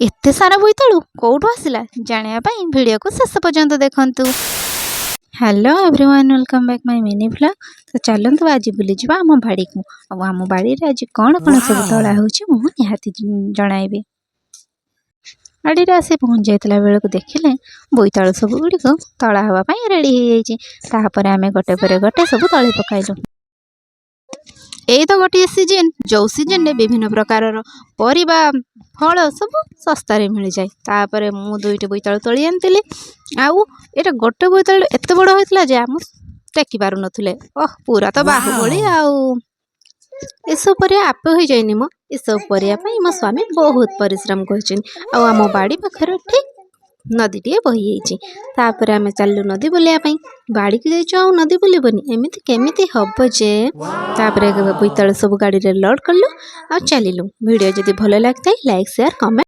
एते सारा बोईतालु कौटू आसिला जानिया पाई वीडियो को शेष पर्यंत देखंतु। Hello everyone, welcome back my mini vlog. तो चलंतु आज बुली जिबा आम बाड़ी को। आम बाड़ी रे आज कौन कौन सब तोला होची मु निहाती जणाइबे। बाड़ी रे आसे पहुंच जाइतला बेल को देखिले बोईतालु सब गुडी को तोला हवा पाई रेडी हो जाइची। तापर आमे गोटे परे गोटे सब तळे पकाइलु। एई तो गोटे सीजन जो सीजन में विभिन्न प्रकार परिबा फल सब सस्ता रे मिल जाए। तापर मु दुईटे बोईतालु तोली आनतिली। आउ एटा गोटे बोईतालु एते बड़ होइतला जे हम टेकी पारु नथुले। ओह पूरा तो बाहुबली आउ एसब पर आप हो जाइनी मो एसब परिया पई मो स्वामी बहुत परिश्रम करछिन। आउ आम बाड़ी पाखर ठीक नदी टे बही जाइछि। तापर आमे चललु नदी बुलिया पई। बाड़ी के जाइछु आउ नदी बुलिबनी एमिति केमिति हब जे। तापर बोईतालु सब गाड़ी रे लोड करलु आ चलिलु। वीडियो जदि भलो लागतै लाइक शेयर कमेंट